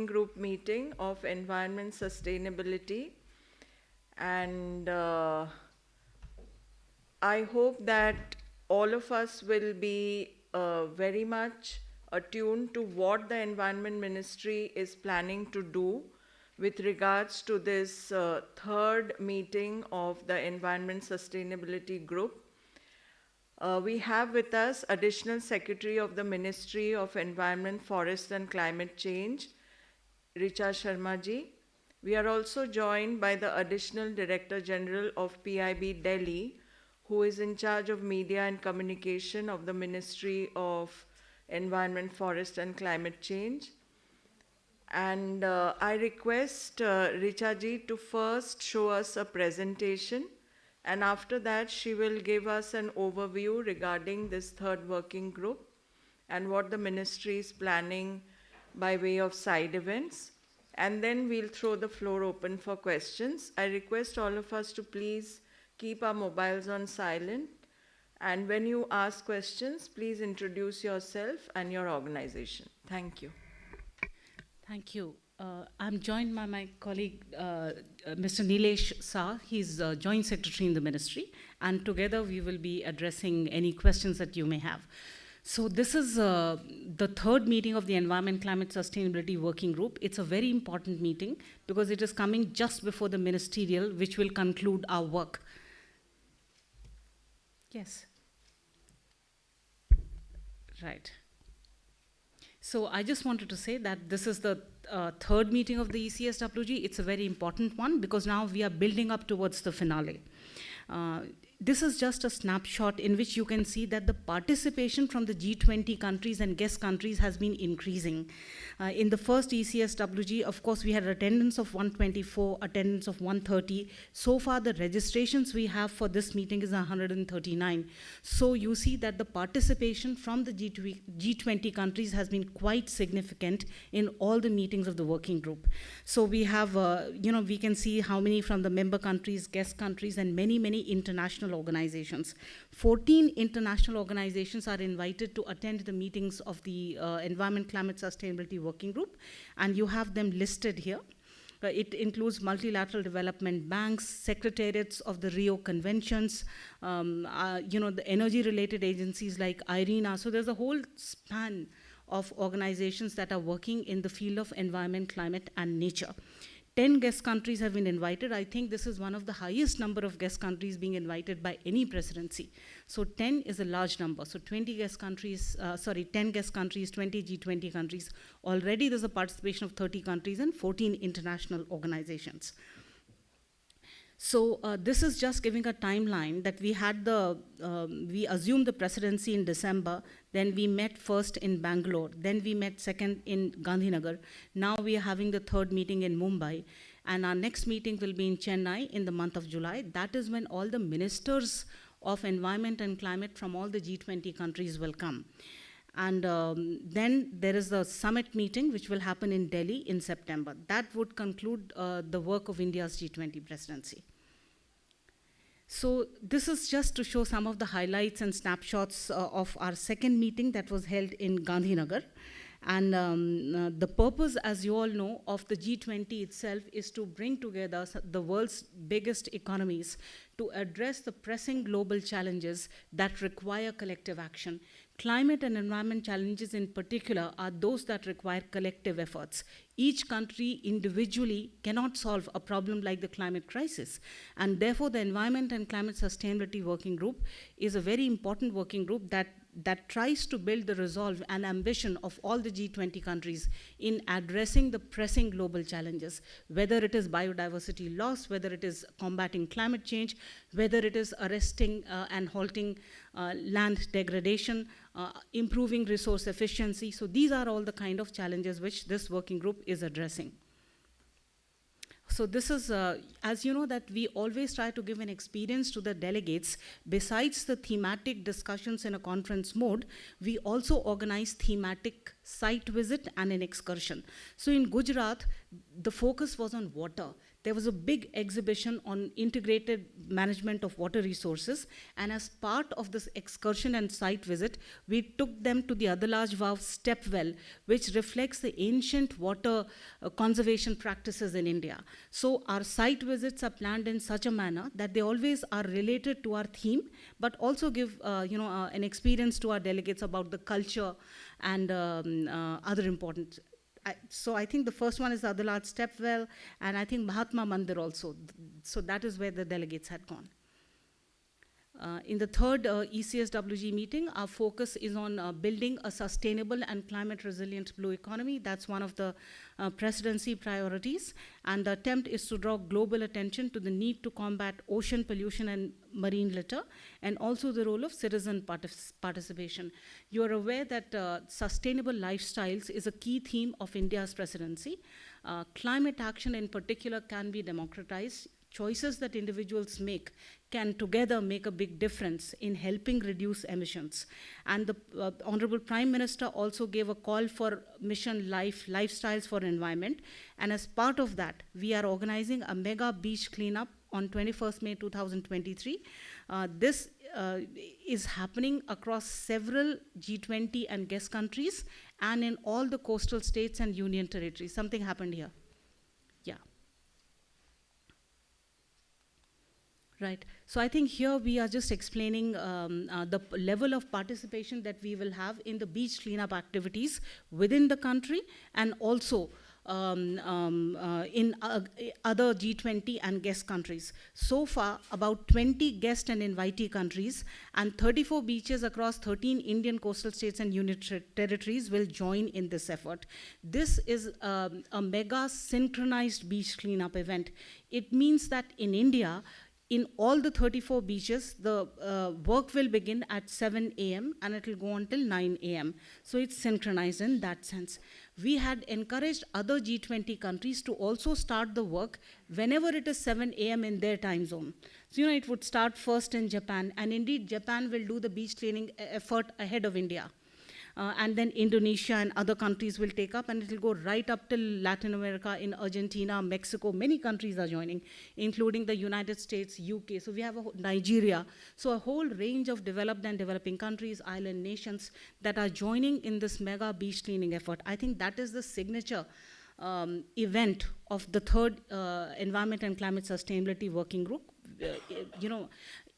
group meeting of environment sustainability, and I hope that all of us will be very much attuned to what the Environment Ministry is planning to do with regards to this third meeting of the Environment Sustainability Group. We have with us Additional Secretary of the Ministry of Environment, Forest and Climate Change, Richa Sharma ji. We are also joined by the Additional Director General of PIB Delhi, who is in charge of media and communication of the Ministry of Environment, Forest and Climate Change. And I request Richa ji to first show us a presentation, and after that she will give us an overview regarding this third working group and what the ministry is planning by way of side events. And then we'll throw the floor open for questions. I request all of us to please keep our mobiles on silent. And when you ask questions, please introduce yourself and your organization. Thank you. Thank you. I'm joined by my colleague, Mr. Nilesh Shah. He's Joint Secretary in the Ministry, and together we will be addressing any questions that you may have. So this is the third meeting of the Environment Climate Sustainability Working Group. It's a very important meeting because it is coming just before the ministerial, which will conclude our work. Yes. Right. So I just wanted to say that this is the third meeting of the ECSWG. It's a very important one because now we are building up towards the finale. This is just a snapshot in which you can see that the participation from the G20 countries and guest countries has been increasing. In the first ECSWG, of course, we had attendance of 124, attendance of 130. So far, the registrations we have for this meeting is 139. So you see that the participation from the G20 countries has been quite significant in all the meetings of the working group. So we have, we can see how many from the member countries, guest countries, and many international organizations. 14 international organizations are invited to attend the meetings of the Environment Climate Sustainability Working Group, and you have them listed here. It includes multilateral development banks, secretariats of the Rio Conventions, the energy-related agencies like IRENA. So there's a whole span of organizations that are working in the field of environment, climate, and nature. 10 guest countries have been invited. I think this is one of the highest number of guest countries being invited by any presidency. So 10 is a large number. So 10 guest countries, 20 G20 countries. Already there's a participation of 30 countries and 14 international organizations. So this is just giving a timeline that we had we assumed the presidency in December, then we met first in Bangalore, then we met second in Gandhinagar. Now we are having the third meeting in Mumbai, and our next meeting will be in Chennai in the month of July. That is when all the ministers of environment and climate from all the G20 countries will come. And then there is the summit meeting, which will happen in Delhi in September. That would conclude the work of India's G20 presidency. So this is just to show some of the highlights and snapshots of our second meeting that was held in Gandhinagar. And the purpose, as you all know, of the G20 itself is to bring together the world's biggest economies to address the pressing global challenges that require collective action. Climate and environment challenges in particular are those that require collective efforts. Each country individually cannot solve a problem like the climate crisis. And therefore, the Environment and Climate Sustainability Working Group is a very important working group that tries to build the resolve and ambition of all the G20 countries in addressing the pressing global challenges, whether it is biodiversity loss, whether it is combating climate change, whether it is arresting and halting land degradation, improving resource efficiency. So these are all the kind of challenges which this working group is addressing. So this is, as you know, that we always try to give an experience to the delegates. Besides the thematic discussions in a conference mode, we also organize thematic site visit, and an excursion. So in Gujarat, the focus was on water. There was a big exhibition on integrated management of water resources, and as part of this excursion and site visit, we took them to the Adalaj Vav step well, which reflects the ancient water conservation practices in India. So our site visits are planned in such a manner that they always are related to our theme, but also give an experience to our delegates about the culture and other important. So I think the first one is the Adalaj Stepwell, and I think Mahatma Mandir also. So that is where the delegates had gone. In the third ECSWG meeting, our focus is on building a sustainable and climate resilient blue economy. That's one of the presidency priorities. And the attempt is to draw global attention to the need to combat ocean pollution and marine litter, and also the role of citizen participation. You are aware that sustainable lifestyles is a key theme of India's presidency. Climate action in particular can be democratized. Choices that individuals make can together make a big difference in helping reduce emissions. And the Honorable Prime Minister also gave a call for Mission Life, Lifestyles for Environment. And as part of that, we are organizing a mega beach cleanup on 21st May 2023. This is happening across several G20 and guest countries and in all the coastal states and union territories. Something happened here. Yeah. Right. So I think here we are just explaining the level of participation that we will have in the beach cleanup activities within the country, and also in other G20 and guest countries. So far, about 20 guest and invitee countries and 34 beaches across 13 Indian coastal states and union territories will join in this effort. This is a mega synchronized beach cleanup event. It means that in India, in all the 34 beaches, the work will begin at 7 a.m. and it will go until 9 a.m. So it's synchronized in that sense. We had encouraged other G20 countries to also start the work whenever it is 7 a.m. in their time zone. So, it would start first in Japan, and indeed Japan will do the beach cleaning effort ahead of India. And then Indonesia and other countries will take up, and it will go right up till Latin America, in Argentina, Mexico. Many countries are joining, including the United States, UK. So we have Nigeria. So a whole range of developed and developing countries, island nations that are joining in this mega beach cleaning effort. I think that is the signature event of the third Environment and Climate Sustainability Working Group.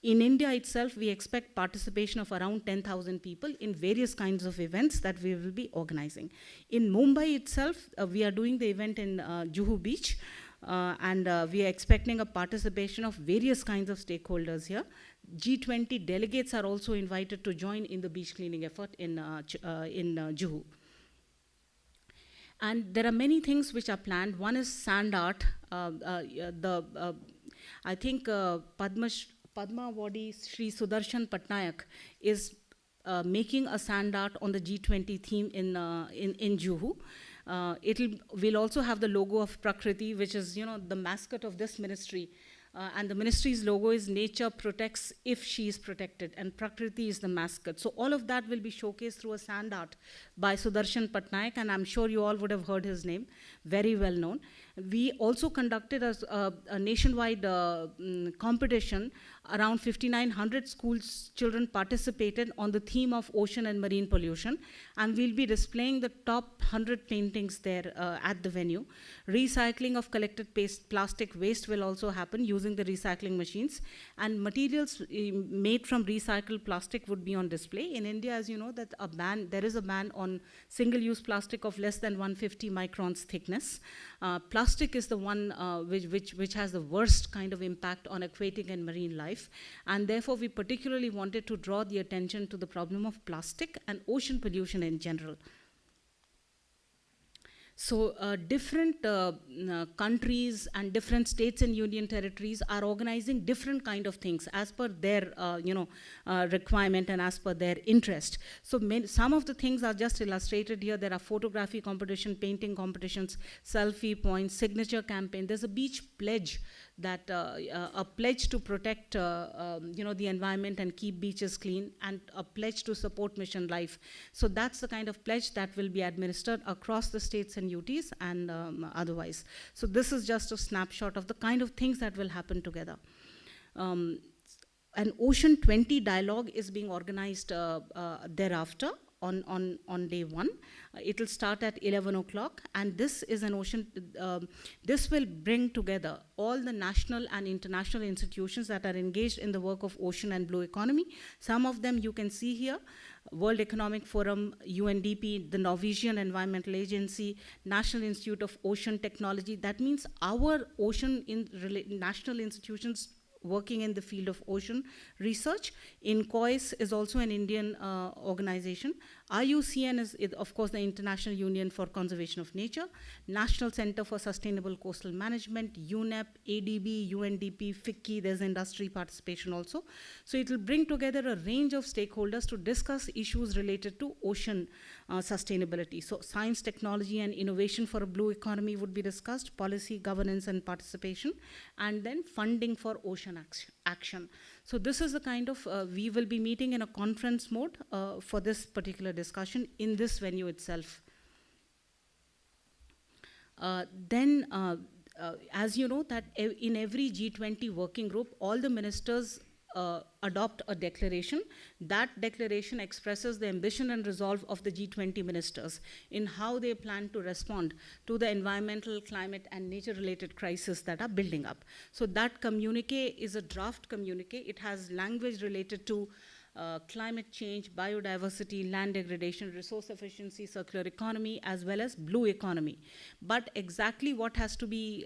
In India itself, we expect participation of around 10,000 people in various kinds of events that we will be organizing. In Mumbai itself, we are doing the event in Juhu Beach, and we are expecting a participation of various kinds of stakeholders here. G20 delegates are also invited to join in the beach cleaning effort in Juhu. And there are many things which are planned. One is sand art. I think Padma Awardee Sri Sudarshan Patnaik is making a sand art on the G20 theme in Juhu. We'll also have the logo of Prakriti, which is the mascot of this ministry. And the ministry's logo is nature protects if she is protected, and Prakriti is the mascot. So all of that will be showcased through a sand art by Sudarshan Patnaik, and I'm sure you all would have heard his name, very well known. We also conducted a nationwide competition. Around 5,900 children participated on the theme of ocean and marine pollution, and we'll be displaying the top 100 paintings there at the venue. Recycling of collected plastic waste will also happen using the recycling machines, and materials made from recycled plastic would be on display. In India, as you know, that there is a ban on single-use plastic of less than 150 microns thickness. Plastic is the one which has the worst kind of impact on aquatic and marine life, and therefore we particularly wanted to draw the attention to the problem of plastic and ocean pollution in general. So different countries and different states and union territories are organizing different kind of things as per their requirement and as per their interest. So some of the things are just illustrated here. There are photography competition, painting competitions, selfie points, signature campaign. There's a beach pledge, that a pledge to protect the environment and keep beaches clean, and a pledge to support Mission Life. So that's the kind of pledge that will be administered across the states and UTs and otherwise. So this is just a snapshot of the kind of things that will happen together. An Ocean 20 dialogue is being organized thereafter on day one. It will start at 11 o'clock, and this is an ocean, this will bring together all the national and international institutions that are engaged in the work of ocean and blue economy. Some of them you can see here: World Economic Forum, UNDP, the Norwegian Environmental Agency, National Institute of Ocean Technology. That means our national institutions working in the field of ocean research. INCOIS is also an Indian organization. IUCN is, of course, the International Union for Conservation of Nature. National Center for Sustainable Coastal Management, UNEP, ADB, UNDP, FICCI, there's industry participation also. So it will bring together a range of stakeholders to discuss issues related to ocean sustainability. So science, technology, and innovation for a blue economy would be discussed, policy, governance, and participation, and then funding for ocean action. So this is the kind of, we will be meeting in a conference mode for this particular discussion in this venue itself. As you know, that in every G20 working group, all the ministers adopt a declaration. That declaration expresses the ambition and resolve of the G20 ministers in how they plan to respond to the environmental, climate, and nature-related crises that are building up. So that communique is a draft communique. It has language related to climate change, biodiversity, land degradation, resource efficiency, circular economy, as well as blue economy. But exactly what has to be,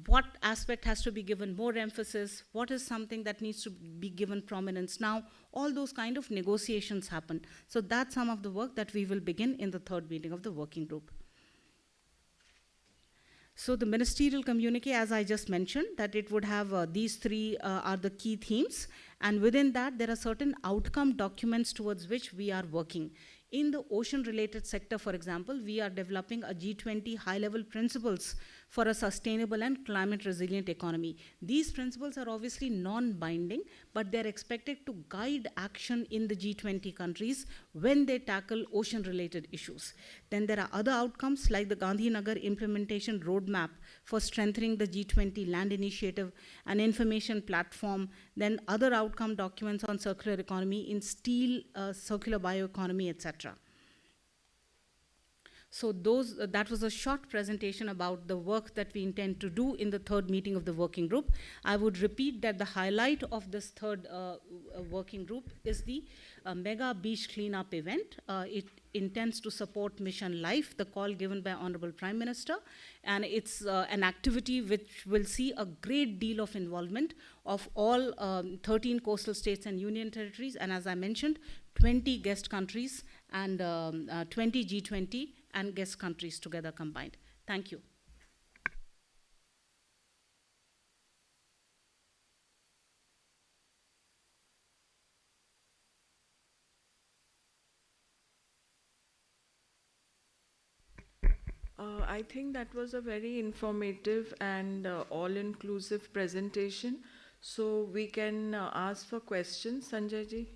what aspect has to be given more emphasis, what is something that needs to be given prominence now, all those kind of negotiations happen. So that's some of the work that we will begin in the third meeting of the working group. So the ministerial communique, as I just mentioned, that it would have these three are the key themes, and within that there are certain outcome documents towards which we are working. In the ocean-related sector, for example, we are developing a G20 high-level principles for a sustainable and climate-resilient economy. These principles are obviously non-binding, but they're expected to guide action in the G20 countries when they tackle ocean-related issues. Then there are other outcomes like the Gandhinagar implementation roadmap for strengthening the G20 land initiative, an information platform, then other outcome documents on circular economy in steel, circular bioeconomy, etc. So that was a short presentation about the work that we intend to do in the third meeting of the working group. I would repeat that the highlight of this third working group is the mega beach cleanup event. It intends to support Mission Life, the call given by Honorable Prime Minister, and it's an activity which will see a great deal of involvement of all 13 coastal states and union territories, and as I mentioned, 20 guest countries and 20 G20 and guest countries together combined. Thank you. I think that was a very informative and all-inclusive presentation. So we can ask for questions, Sanjay ji.